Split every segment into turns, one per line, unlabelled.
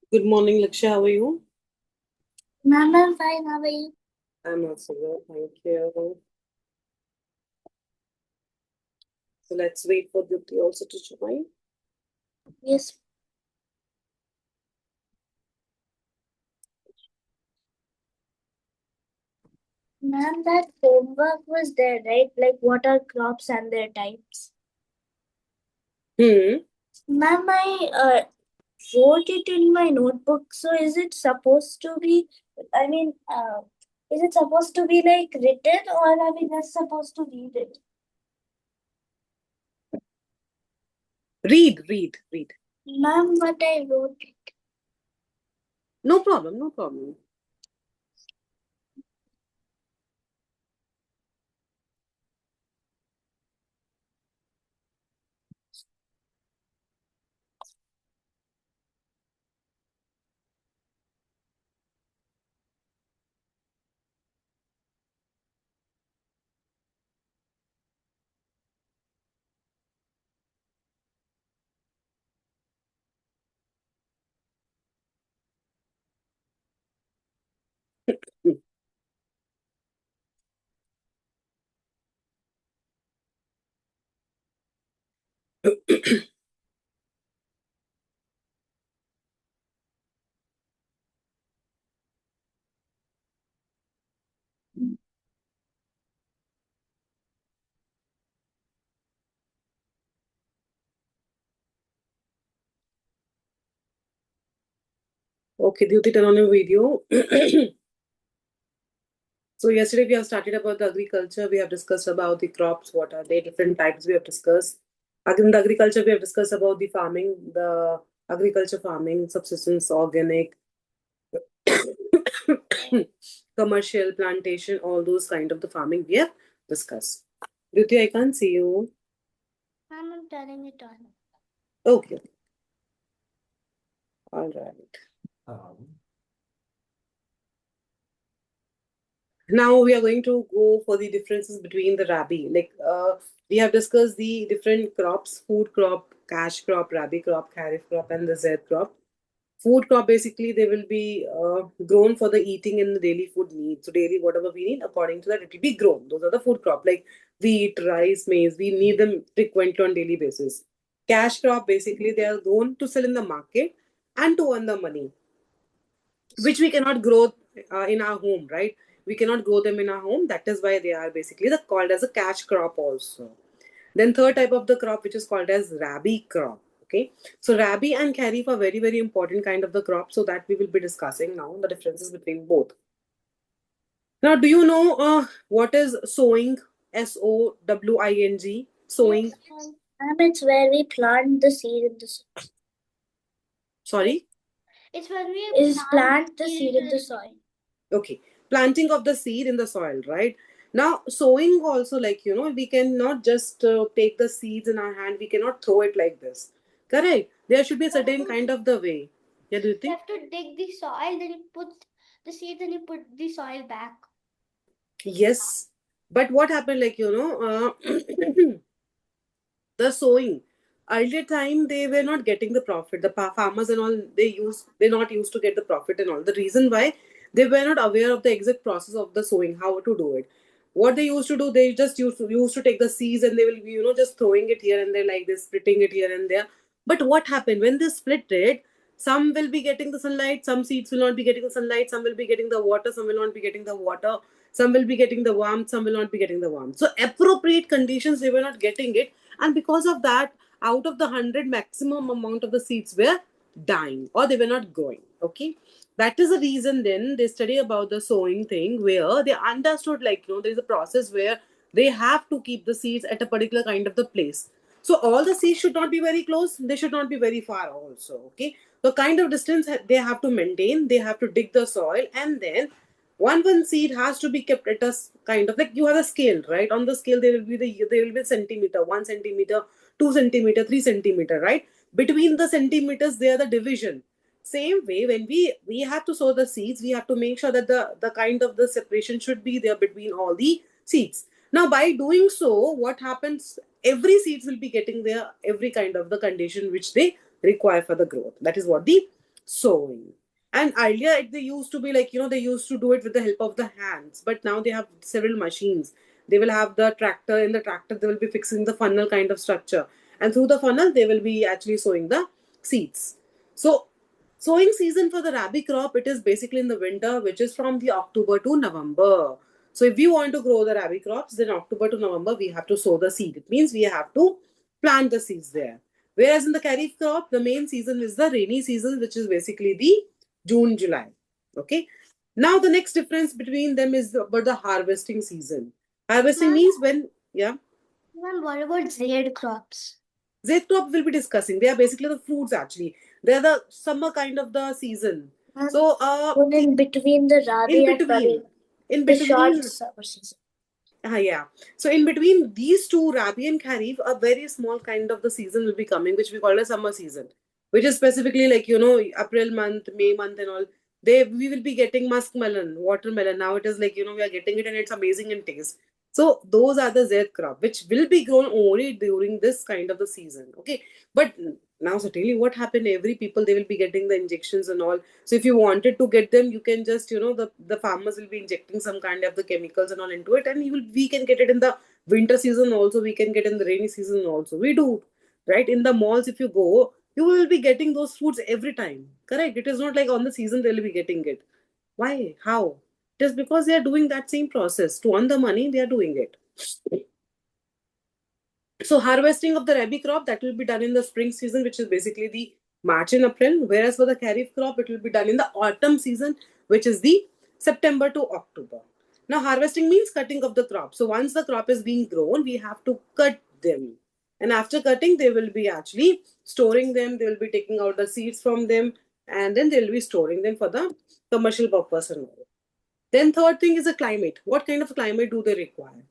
Good morning, Lakshya. How are you?
Ma'am, I'm fine. How are you?
I'm also good. Thank you. So let's wait for Dipti also to join.
Yes. Ma'am, that homework was there, right? Like what are crops and their types?
Hmm.
Ma'am, I wrote it in my notebook. So is it supposed to be, I mean, is it supposed to be like written or are we just supposed to read it?
Read.
Ma'am, but I wrote it.
No problem, no problem. Okay, Dipti, turn on your video. So yesterday we have started about the agriculture. We have discussed about the crops, what are they, different types we have discussed. In the agriculture, we have discussed about the farming, the agriculture farming, subsistence, organic, commercial, plantation, all those kind of the farming we have discussed. Dipti, I can't see you.
Ma'am, I'm turning it on.
Okay, all right. Now we are going to go for the differences between the rabi. We have discussed the different crops: food crop, cash crop, rabi crop, kharif crop, and the Z crop. Food crop, basically they will be grown for the eating in the daily food needs. So daily whatever we need, according to that it will be grown. Those are the food crop like wheat, rice, maize. We need them frequently on daily basis. Cash crop, basically they are grown to sell in the market and to earn the money, which we cannot grow in our home, right? We cannot grow them in our home. That is why they are basically called as a cash crop also. Then third type of the crop, which is called as rabi crop. Okay, so rabi and kharif are very very important kind of the crop. So that we will be discussing now the differences between both. Now, do you know what is sowing? Sowing. Sowing.
Yes, ma'am, it's where we plant the seed in the soil.
Sorry.
It's when we is plant the seed in the soil.
Okay, planting of the seed in the soil, right? Now, sowing also, we cannot just take the seeds in our hand. We cannot throw it like this. Correct. There should be a certain kind of the way. Yeah, do you
You
think?
have to dig the soil, then you put the seed, then you put the soil back.
Yes. But what happened, the sowing. Earlier time, they were not getting the profit. The farmers and all, they're not used to get the profit and all. The reason why, they were not aware of the exact process of the sowing, how to do it. What they used to do, they just used to take the seeds and they will be, just throwing it here and there like this, splitting it here and there. But what happened when they split it? Some will be getting the sunlight, some seeds will not be getting the sunlight, some will be getting the water, some will not be getting the water, some will be getting the warmth, some will not be getting the warmth. So appropriate conditions, they were not getting it, and because of that, out of the 100, maximum amount of the seeds were dying or they were not growing. Okay, that is the reason then they study about the sowing thing, where they understood, there's a process where they have to keep the seeds at a particular kind of the place. So all the seeds should not be very close, they should not be very far also. Okay, the kind of distance they have to maintain, they have to dig the soil, and then one seed has to be kept at a kind of, like, you have a scale, right? On the scale there will be centimeter, 1 centimeter, 2 centimeter, 3 centimeter, right? Between the centimeters they are the division. Same way, when we have to sow the seeds, we have to make sure that the kind of the separation should be there between all the seeds. Now, by doing so, what happens, every seeds will be getting there every kind of the condition which they require for the growth. That is what the sowing. And earlier they used to be like, they used to do it with the help of the hands, but now they have several machines. They will have the tractor. In the tractor, they will be fixing the funnel kind of structure. And through the funnel, they will be actually sowing the seeds. So, sowing season for the rabi crop, it is basically in the winter, which is from the October to November. So, if we want to grow the rabi crops, then October to November, we have to sow the seed. It means we have to plant the seeds there. Whereas in the kharif crop, the main season is the rainy season, which is basically the June, July. Okay. Now the next difference between them is about the harvesting season. Harvesting means when, yeah.
Ma'am, what about Z crops?
Z crop will be discussing. They are basically the fruits actually. They are the summer kind of the season.
Ma'am,
So
in between the
in
Rabi and
between,
Kharif,
in
the short
between
summer season.
Yeah. So in between these two, Rabi and Kharif, a very small kind of the season will be coming, which we call a summer season, which is specifically like, April month, May month and all. We will be getting muskmelon, watermelon. Now it is like, we are getting it and it's amazing in taste. So those are the Z crop, which will be grown only during this kind of the season. Okay. But now certainly what happened, every people, they will be getting the injections and all. So if you wanted to get them, you can just, the farmers will be injecting some kind of the chemicals and all into it, and we can get it in the winter season also, we can get in the rainy season also. We do, right? In the malls, if you go, you will be getting those foods every time. Correct? It is not like on the season they'll be getting it. Why? How? Just because they are doing that same process to earn the money, they are doing it. So harvesting of the rabi crop, that will be done in the spring season, which is basically the March and April. Whereas for the kharif crop, it will be done in the autumn season, which is the September to October. Now harvesting means cutting of the crop. So once the crop is being grown, we have to cut them. And after cutting, they will be actually storing them. They will be taking out the seeds from them, and then they will be storing them for the commercial purpose and all. Then third thing is the climate. What kind of climate do they require?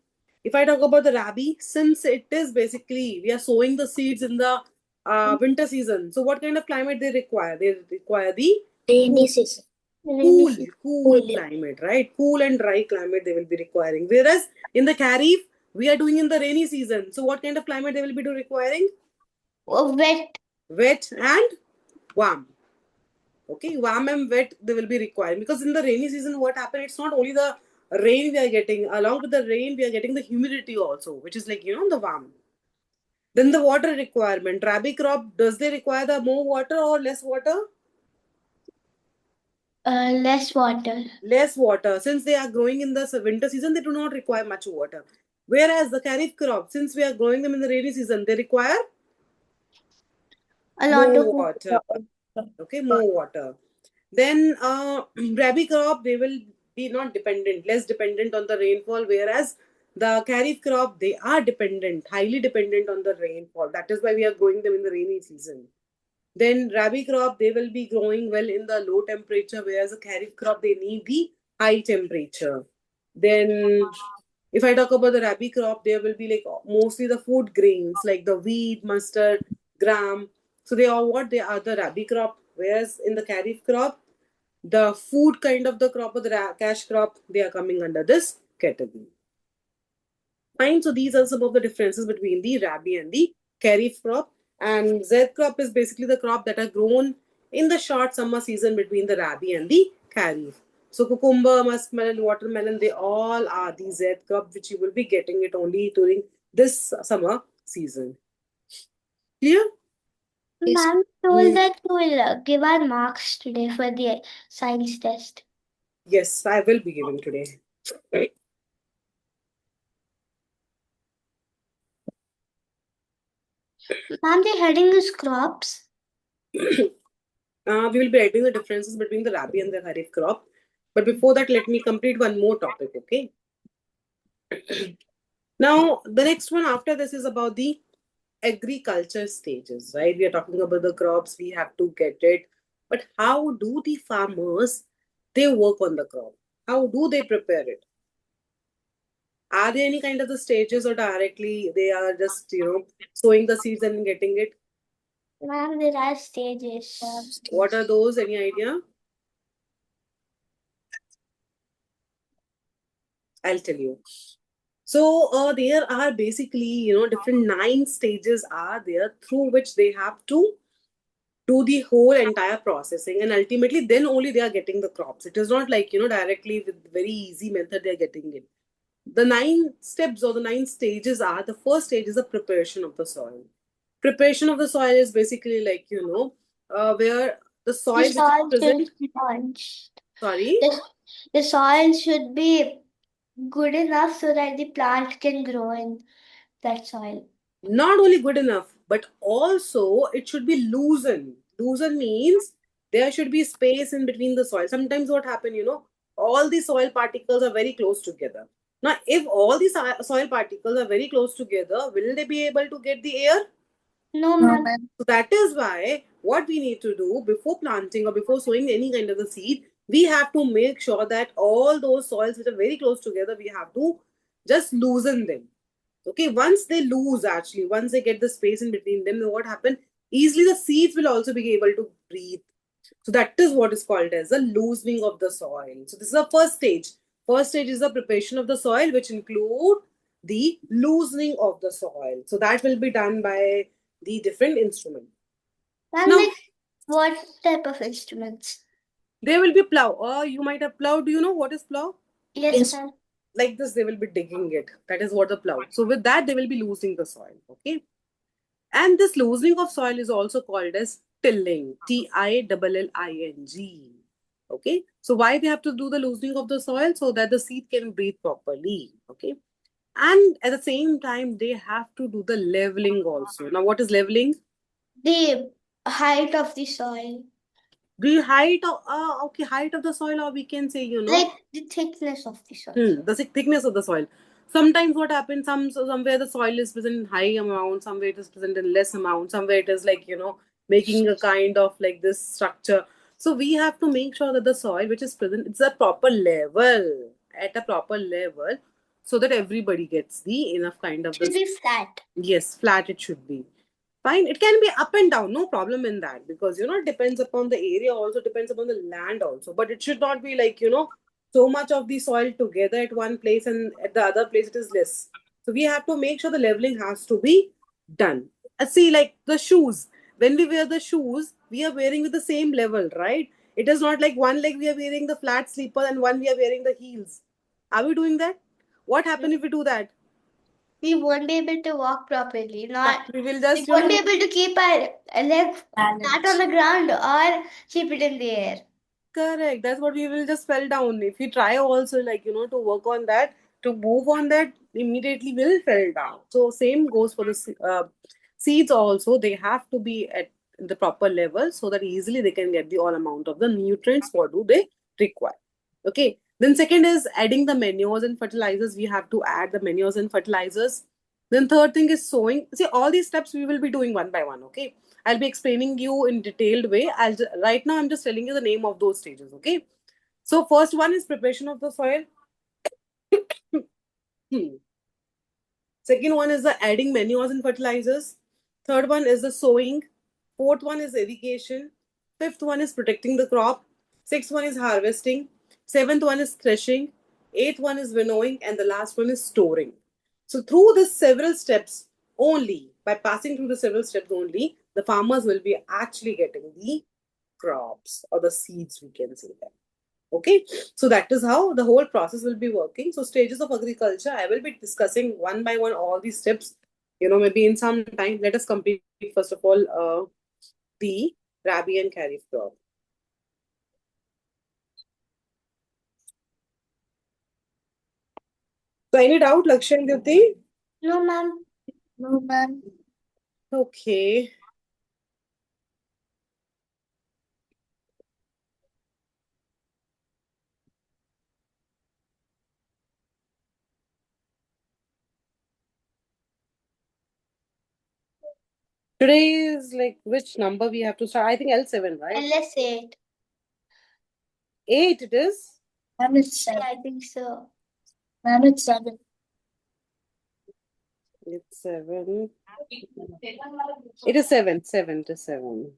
If I talk about the rabi, since it is basically we are sowing the seeds in the winter season, so what kind of climate they require? They require the
Rainy season. Rainy
cool,
season.
cool climate, right? Cool and dry climate they will be requiring. Whereas in the kharif, we are doing in the rainy season. So what kind of climate they will be requiring?
Wet.
Wet and warm. Okay, warm and wet they will be requiring, because in the rainy season, what happens? It's not only the rain we are getting. Along with the rain, we are getting the humidity also, which is like the warm. Then the water requirement. Rabi crop, does they require the more water or less water?
Less water.
Less water. Since they are growing in the winter season, they do not require much water. Whereas the kharif crop, since we are growing them in the rainy season, they require
A lot
more
of
water. Okay, more water. Then rabi crop, they will be not dependent, less dependent on the rainfall, whereas the kharif crop, they are dependent, highly dependent on the rainfall. That is why we are growing them in the rainy season. Then rabi crop, they will be growing well in the low temperature, whereas the kharif crop, they need the high temperature. Then if I talk about the rabi crop, there will be like mostly the food grains like the wheat, mustard, gram. So they are what? They are the rabi crop. Whereas in the kharif crop, the food kind of the crop or the cash crop, they are coming under this category. Fine. So these are some of the differences between the rabi and the kharif crop. And Z crop is basically the crop that are grown in the short summer season between the rabi and the kharif. So cucumber, muskmelon, watermelon, they all are the Z crop, which you will be getting it only during this summer season. Clear?
Ma'am told that you will give our marks today for the science test.
Yes, I will be giving today.
Ma'am, the heading is crops.
We will be writing the differences between the rabi and the kharif crop. But before that, let me complete one more topic, okay? Now, the next one after this is about the agriculture stages, right? We are talking about the crops, we have to get it. But how do the farmers, they work on the crop? How do they prepare it? Are there any kind of the stages, or directly they are just, sowing the seeds and getting it?
Ma'am, there are stages.
What are those? Any idea? I'll tell you. So there are basically, different 9 stages are there through which they have to do the whole entire processing, and ultimately then only they are getting the crops. It is not like, directly with very easy method they are getting it. The 9 steps or the 9 stages are: the first stage is the preparation of the soil. Preparation of the soil is basically like, where the
The
soil which is
soil should
present.
be launched.
Sorry.
The soil should be good enough so that the plant can grow in that soil.
Not only good enough, but also it should be loosened. Loosen means there should be space in between the soil. Sometimes what happen, all the soil particles are very close together. Now, if all the soil particles are very close together, will they be able to get the air?
No, ma'am.
So that is why what we need to do before planting or before sowing any kind of the seed, we have to make sure that all those soils which are very close together, we have to just loosen them. Okay, once they lose, actually, once they get the space in between them, then what happens? Easily the seeds will also be able to breathe. So that is what is called as the loosening of the soil. So this is the first stage. First stage is the preparation of the soil, which include the loosening of the soil. So that will be done by the different instrument.
Ma'am,
Now,
like what type of instruments?
there will be plow. Or you might have plow. Do you know what is plow?
Yes, ma'am.
Like this, they will be digging it. That is what the plow. So with that, they will be loosening the soil. Okay. And this loosening of soil is also called as tilling. Tilling. Okay. So why they have to do the loosening of the soil? So that the seed can breathe properly. Okay. And at the same time, they have to do the leveling also. Now, what is leveling?
The height of the soil.
The height of okay, height of the soil, or we can say,
Like the thickness of the soil.
the thickness of the soil. Sometimes what happens, somewhere the soil is present in high amount, somewhere it is present in less amount, somewhere it is like, making a kind of like this structure. So we have to make sure that the soil which is present, it's a proper level, at a proper level, so that everybody gets the enough kind of
Should
this.
be flat.
Yes, flat it should be. Fine. It can be up and down, no problem in that, because it depends upon the area, also depends upon the land also. But it should not be like, so much of the soil together at one place and at the other place it is less. So we have to make sure the leveling has to be done. See, like the shoes. When we wear the shoes, we are wearing with the same level, right? It is not like one leg we are wearing the flat slipper and one we are wearing the heels. Are we doing that? What happens if we do that?
We won't be able to walk properly. Not
We will
we
just,
won't be able to keep our leg flat on the ground or keep it in the air.
correct. That's what we will just fell down. If we try also, like, to work on that, to move on that, immediately will fell down. So same goes for the seeds also. They have to be at the proper level so that easily they can get the all amount of the nutrients what do they require. Okay. Then second is adding the manures and fertilizers. We have to add the manures and fertilizers. Then third thing is sowing. See, all these steps we will be doing one by one. Okay. I'll be explaining you in detailed way. Right now I'm just telling you the name of those stages. Okay. So first one is preparation of the soil. Second one is the adding manures and fertilizers. Third one is the sowing. Fourth one is irrigation. Fifth one is protecting the crop. Sixth one is harvesting. Seventh one is threshing. Eighth one is winnowing. And the last one is storing. So through the several steps only, by passing through the several steps only, the farmers will be actually getting the crops or the seeds, we can say that. Okay, so that is how the whole process will be working. So stages of agriculture, I will be discussing one by one all these steps, maybe in some time. Let us complete first of all the rabi and kharif crop. So any doubt, Lakshya and Dyuti?
No, ma'am. No, ma'am.
Okay. Today is like which number we have to start? I think L7, right?
LS8.
8 it is.
Ma'am, it's 7. Yeah, I think so. Ma'am, it's 7.
It's 7. It is 7. 7 to 7.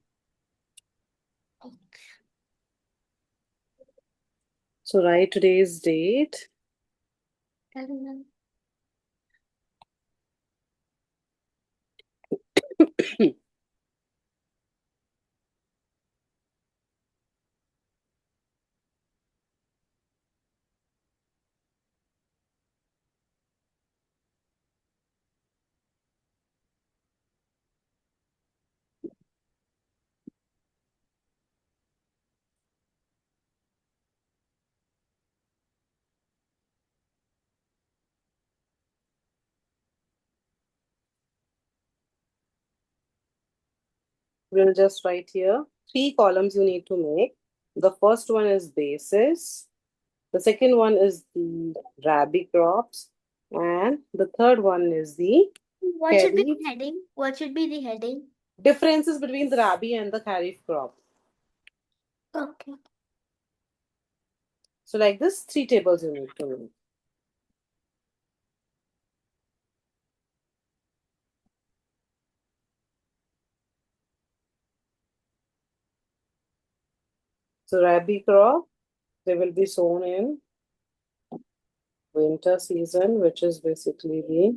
So write today's date. we'll just write here 3 columns you need to make. The first one is basis. The second one is the rabi crops. And the third one is the
What should be
kharif.
the heading? What should be the heading?
Differences between the rabi and the kharif crop.
Okay.
So like this, 3 tables you need to make. So rabi crop, they will be sown in winter season, which is basically the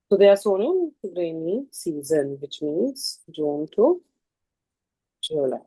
so they are sown in rainy season, which means June to July.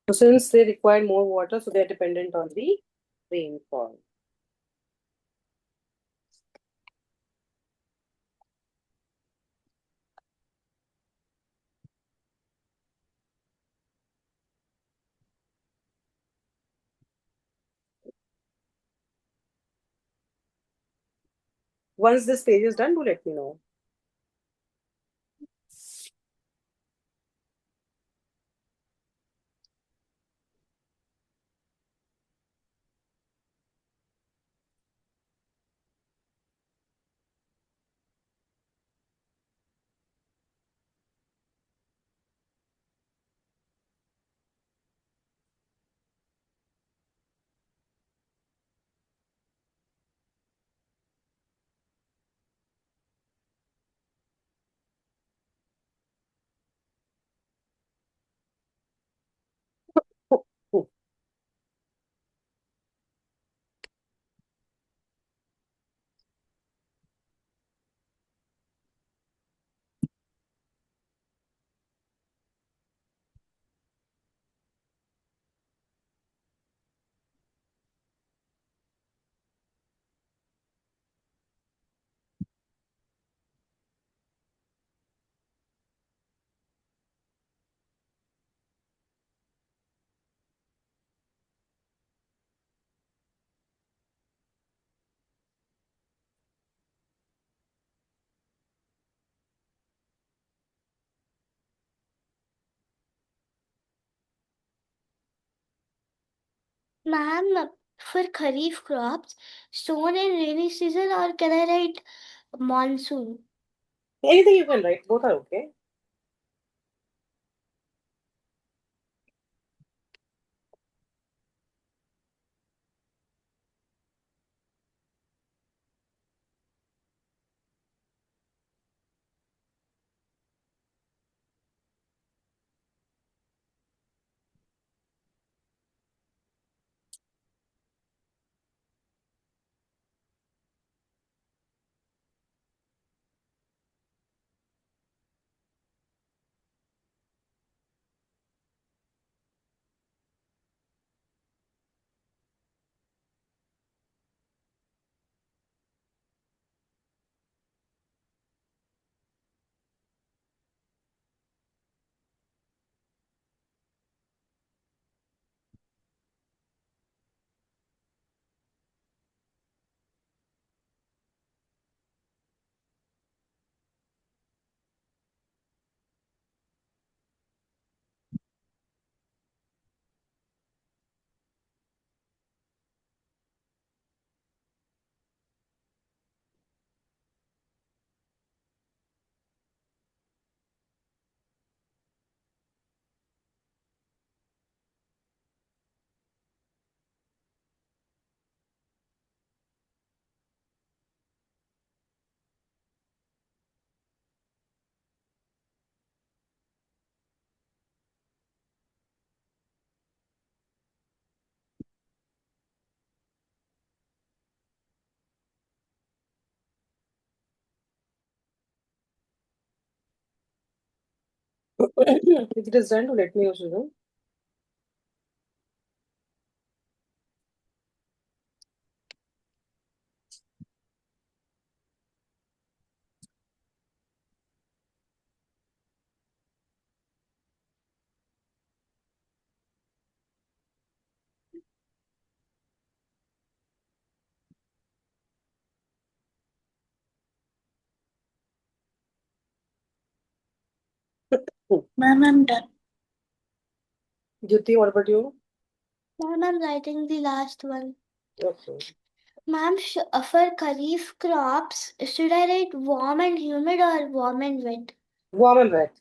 So since they require more water, so they are dependent on the rainfall. Once this page is done, do let me know.
Ma'am, for Kharif crops, sown in rainy season or can I write monsoon?
Anything you can write, both are okay. If it is done, to let me also know.
Ma'am, I'm done.
Jyoti, what about you?
Ma'am, I'm writing the last one.
Okay.
Ma'am, for Kharif crops, should I write warm and humid or warm and wet?
Warm and wet.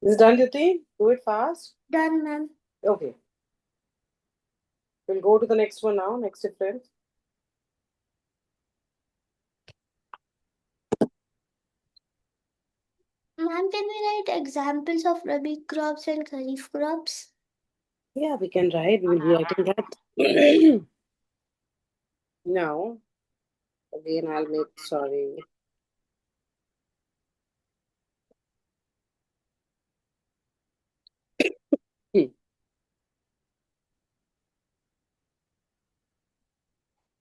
Is it done, Jyoti? Do it fast.
Done, ma'am.
Okay. We'll go to the next one now. Next difference.
Ma'am, can we write examples of Rabi crops and Kharif crops?
Yeah, we can write. We will be writing that. Now, again, I'll make, sorry. Hmm.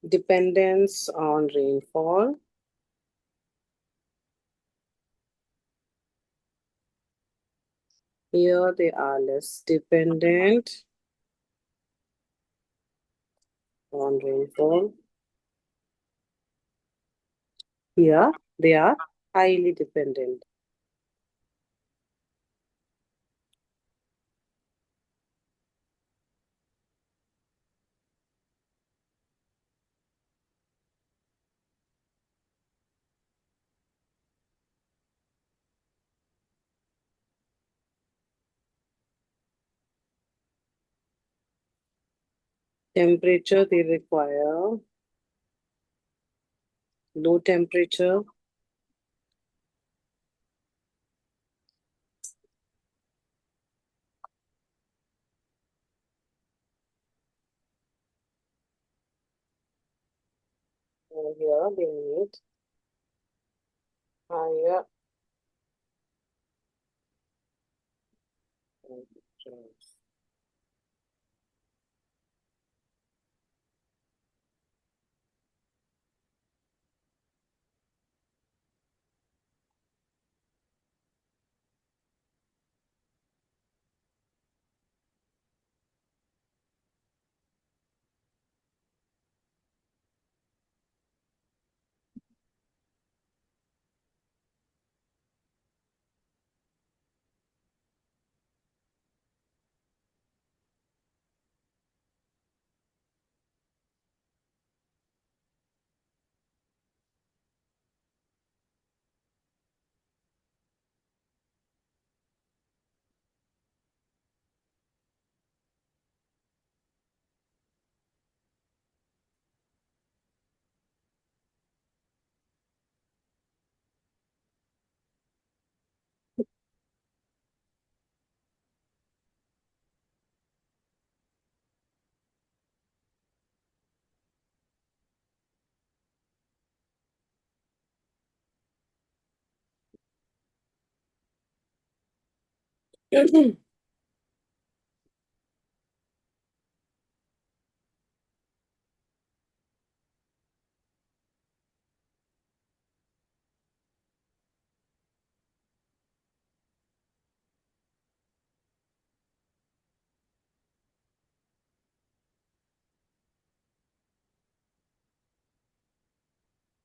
Dependence on rainfall. Here they are less dependent on rainfall. Here they are highly dependent. Temperature they require. Low temperature. Here they need higher temperatures.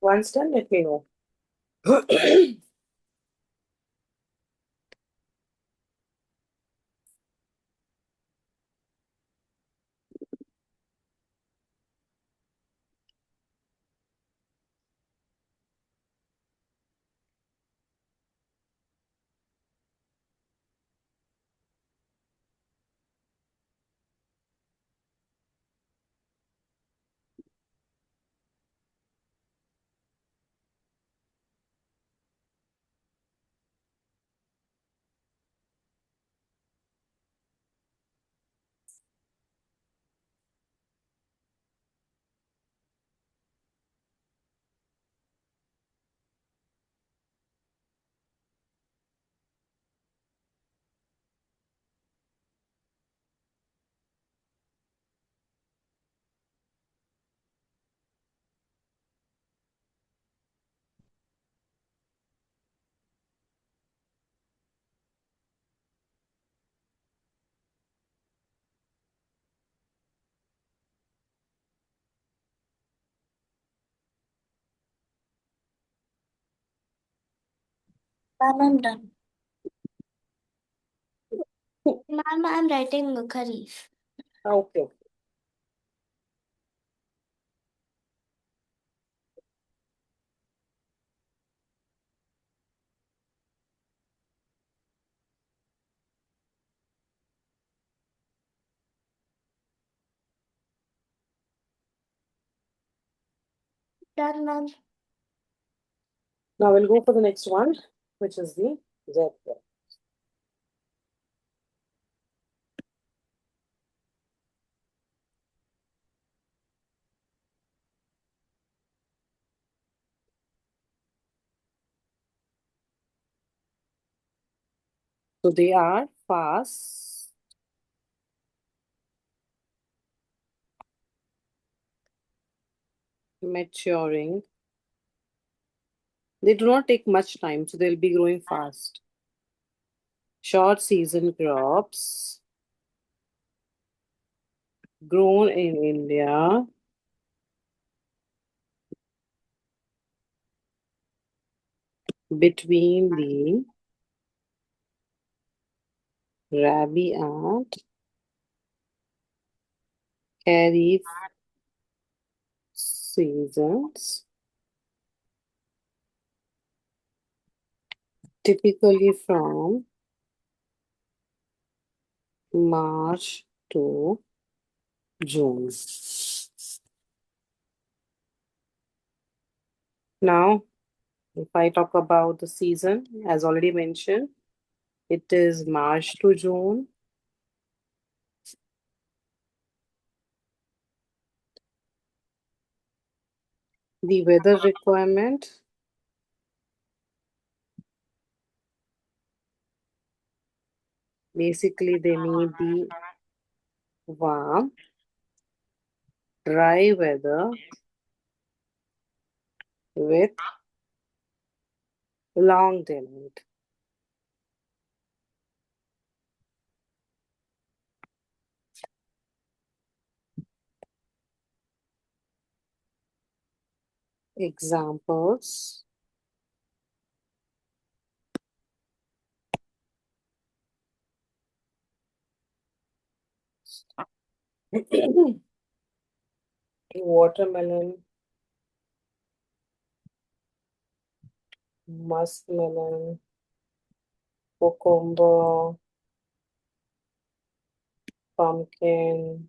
Once done, let me know.
Ma'am, I'm done. Ma'am, I'm writing Kharif.
Okay.
Done, ma'am.
Now we'll go for the next one, which is the Z. So they are fast, maturing. They do not take much time, so they'll be growing fast. Short season crops, grown in India, between the Rabi and Kharif seasons, typically from March to June. Now, if I talk about the season, as already mentioned, it is March to June. The weather requirement, basically, they need the warm, dry weather with long daylight. Examples. Watermelon, muskmelon, cucumber, pumpkin,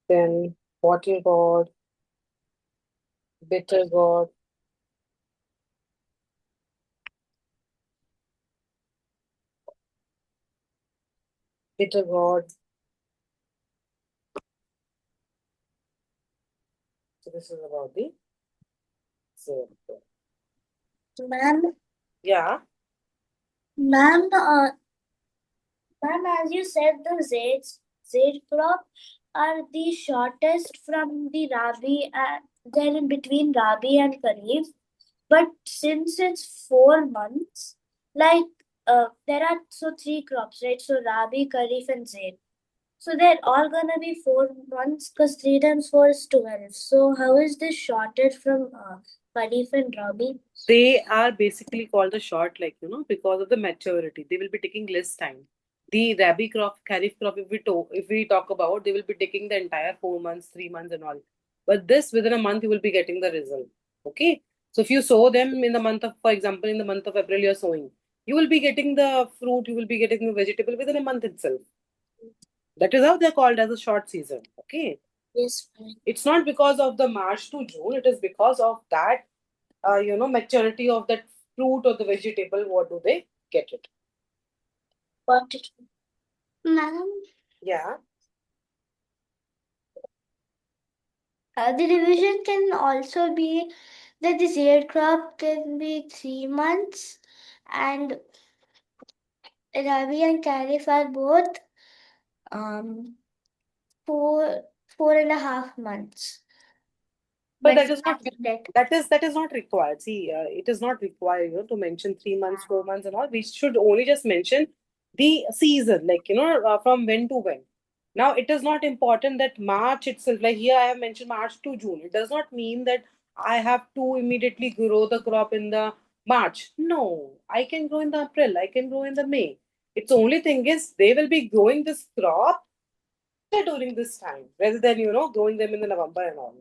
then bottle gourd, bitter gourd, bitter gourd. So this is about the syrup.
Ma'am,
Yeah,
ma'am, ma'am, as you said, the Zaid crop are the shortest from the Rabi, they're in between Rabi and Kharif. But since it's 4 months, like there are so three crops, right? So Rabi, Kharif, and Zaid. So they're all gonna be 4 months because 3 times 4 is 12. So how is this shorted from Kharif and Rabi?
they are basically called the short, like, because of the maturity. They will be taking less time. The rabi crop, kharif crop, if we talk about, they will be taking the entire 4 months, 3 months, and all. But this, within a month, you will be getting the result. Okay. So if you sow them in the month of, for example, in the month of April, you're sowing, you will be getting the fruit, you will be getting the vegetable within a month itself. That is how they're called as a short season. Okay.
Yes, fine.
It's not because of the March to June, it is because of that maturity of that fruit or the vegetable. What do they get it?
Got it. Ma'am,
Yeah.
the division can also be that the seed crop can be 3 months and Rabi and Kharif are both um four 4.5 months.
But
But
that is not
that
that is not required. See, it is not required, to mention 3 months, 4 months, and all. We should only just mention the season, like, from when to when. Now, it is not important that March itself, like here I have mentioned March to June. It does not mean that I have to immediately grow the crop in the March. No, I can grow in the April. I can grow in the May. Its only thing is they will be growing this crop during this time rather than growing them in the November and all.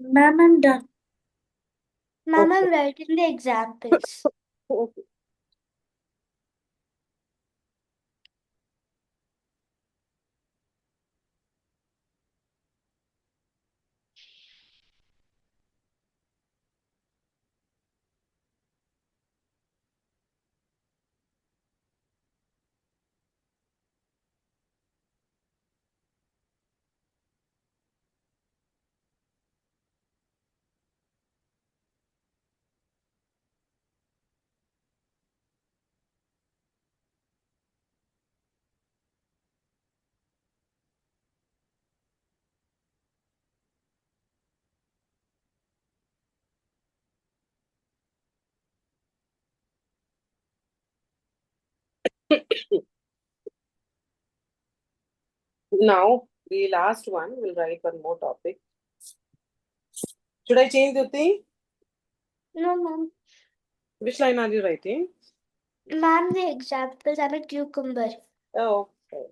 Ma'am, I'm done. Ma'am,
Okay.
I'm writing the examples.
Okay. Now, the last one, we'll write one more topic. Should I change the thing?
No, ma'am.
Which line are you writing?
Ma'am, the examples, I'm a cucumber.
Oh, okay.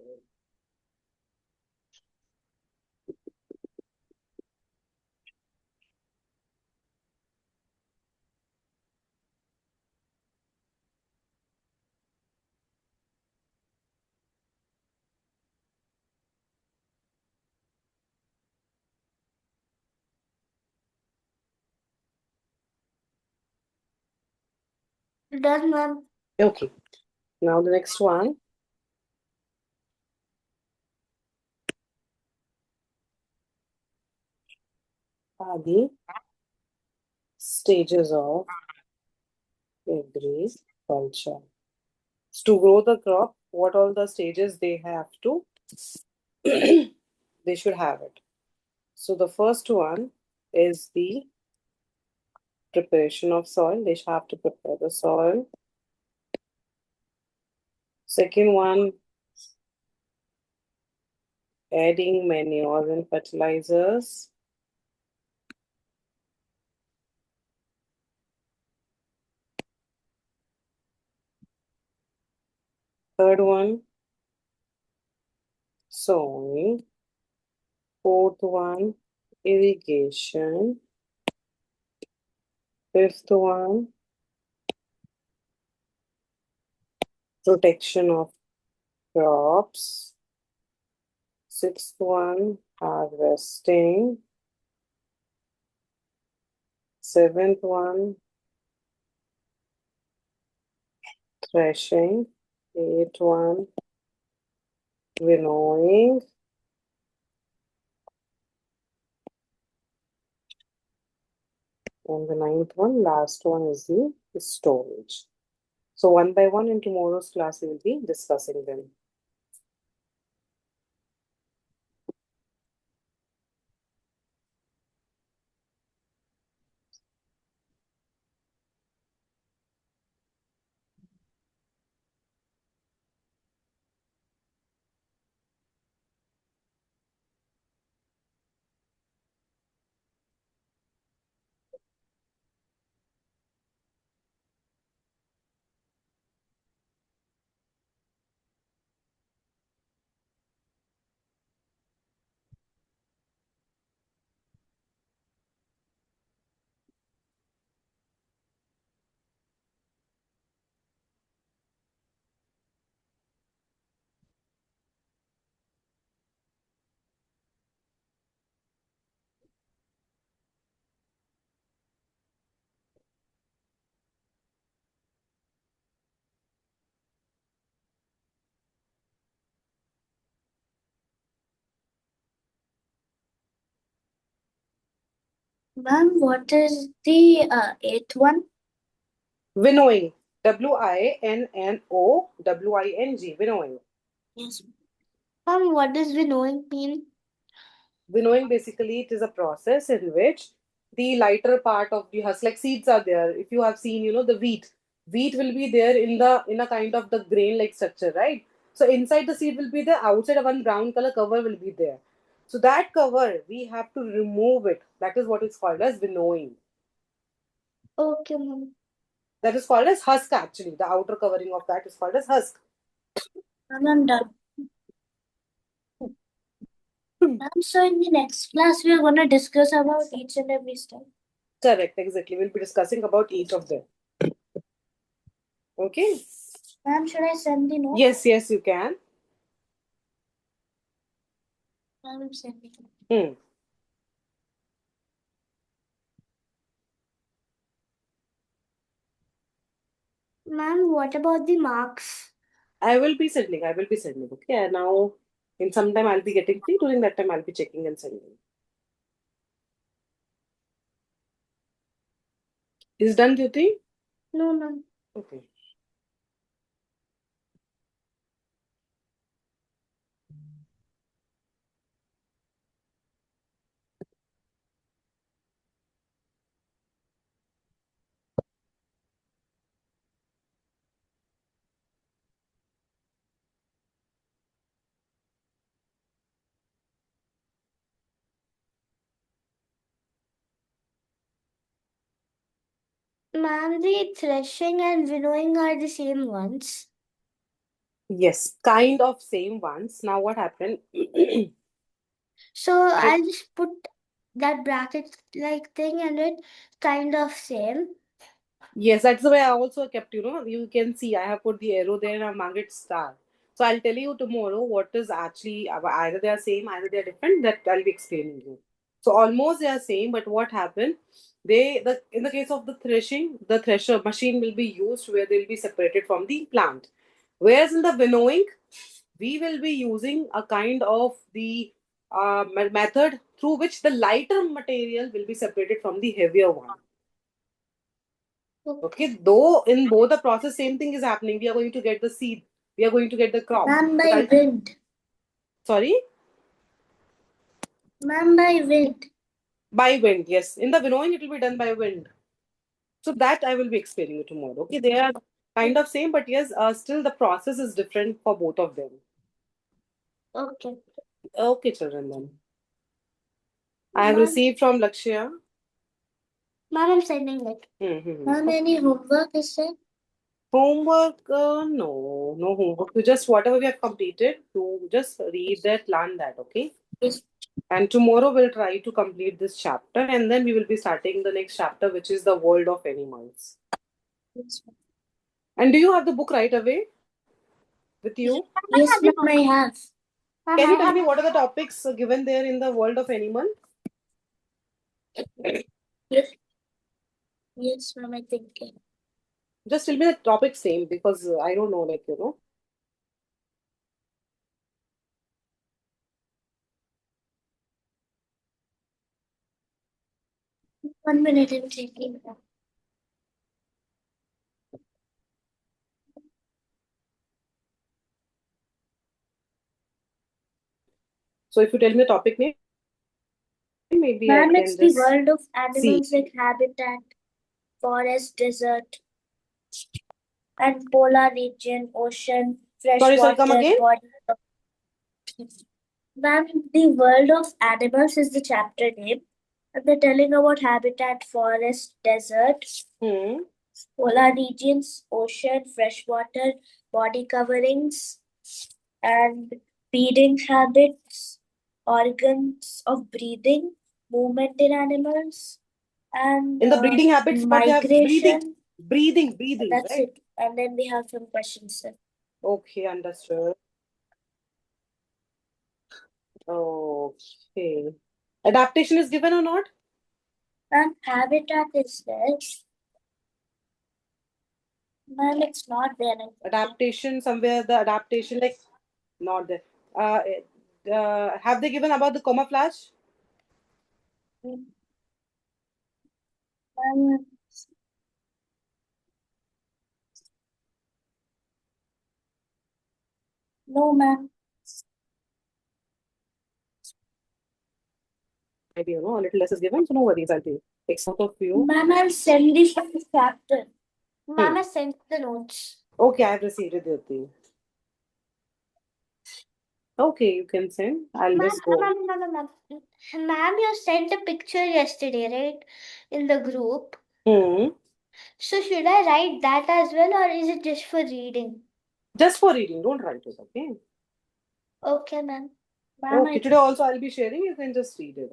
Done, ma'am.
Okay. Now the next one are the stages of agriculture. So to grow the crop, what all the stages they have to, they should have it. So the first one is the preparation of soil. They should have to prepare the soil. Second one, adding manures and fertilizers. Third one, sowing. Fourth one, irrigation. Fifth one, protection of crops. Sixth one, harvesting. Seventh one, threshing. Eighth one, winnowing. And the ninth one, last one is the storage. So one by one in tomorrow's class, we will be discussing them.
Ma'am, what is the eighth one?
Winnowing. Winnowing. Winnowing.
Yes. Ma'am, what does winnowing mean?
Winnowing basically it is a process in which the lighter part of the husk, like seeds are there. If you have seen, the wheat will be there in a kind of the grain like structure, right? So inside the seed will be there, outside one brown color cover will be there. So that cover we have to remove it. That is what is called as winnowing.
Okay, ma'am.
That is called as husk actually. The outer covering of that is called as husk.
Ma'am, I'm done. So in the next class, we are going to discuss about each and every step.
Correct, exactly. We'll be discussing about each of them. Okay?
Ma'am, should I send the note?
Yes, yes, you can.
I will send it.
Hmm.
Ma'am, what about the marks?
I will be sending. I will be sending. Okay. And now, in some time, I'll be getting free. During that time, I'll be checking and sending. Is done, Jyoti?
No, ma'am.
Okay.
Ma'am, the threshing and winnowing are the same ones.
Yes, kind of same ones. Now, what happened?
So I'll just put that bracket like thing and it kind of same.
Yes, that's the way I also kept, you can see I have put the arrow there and I've marked it star. So I'll tell you tomorrow what is actually either they are same, either they are different, that I'll be explaining you. So almost they are same, but what happened? In the case of the threshing, the thresher machine will be used where they'll be separated from the plant. Whereas in the winnowing, we will be using a kind of the method through which the lighter material will be separated from the heavier one. Okay, though in both the process, same thing is happening. We are going to get the seed, we are going to get the crop.
Ma'am,
But
by wind.
sorry,
Ma'am, by wind.
by wind, yes. In the winnowing, it will be done by wind. So that I will be explaining you tomorrow. Okay, they are kind of same, but yes, still the process is different for both of them.
Okay.
Okay, children, then. I have
Ma'am,
received from Lakshya.
ma'am, I'm sending it. Ma'am,
Okay.
any homework is there?
Homework, no, no homework. You just whatever we have completed, you just read that, learn that, okay?
Yes.
And tomorrow we'll try to complete this chapter and then we will be starting the next chapter, which is the world of animals.
Yes,
And do you have the book right away with you?
yes, ma'am, I have.
Can you tell me what are the topics given there in the world of animal?
Yes, yes, ma'am, I think.
Just tell me the topic same because I don't know, like.
1 minute, I'm checking.
So if you tell me the topic name, maybe I
Ma'am,
can
it's the
just
world of
see.
animals like habitat, forest, desert, and polar region, ocean,
Sorry, come
freshwater,
again.
body. Ma'am, the world of animals is the chapter name. And they're telling about habitat, forest, desert,
Hmm.
polar regions, ocean, freshwater, body coverings, and feeding habits, organs of breathing, movement in animals, and
In the breeding habits, what they have breathing,
migration. And
breathing,
that's
right?
it. And then we have some questions, sir.
Okay, understood. Okay. Adaptation is given or not?
And habitat is there. Ma'am, it's not there.
Adaptation somewhere, the adaptation like not there. Have they given about the camouflage?
Um, no, ma'am.
Maybe a little less is given, so no worries. I'll take note of you.
Ma'am, I'll send the first chapter.
Hmm.
Ma'am, I sent the notes.
Okay, I've received it, Jyoti. Okay, you can send. I'll
Ma'am,
just go.
Ma'am, you sent a picture yesterday, right? In the group.
Hmm.
So should I write that as well or is it just for reading?
Just for reading, don't write it, okay?
Okay, ma'am. Ma'am,
Okay, today also I'll be sharing. You can just read it.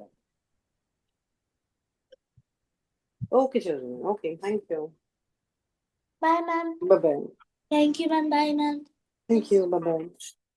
Okay, children. Okay, thank you.
Bye, ma'am.
Bye bye.
Thank you, ma'am. Bye, ma'am.
Thank you. Bye bye.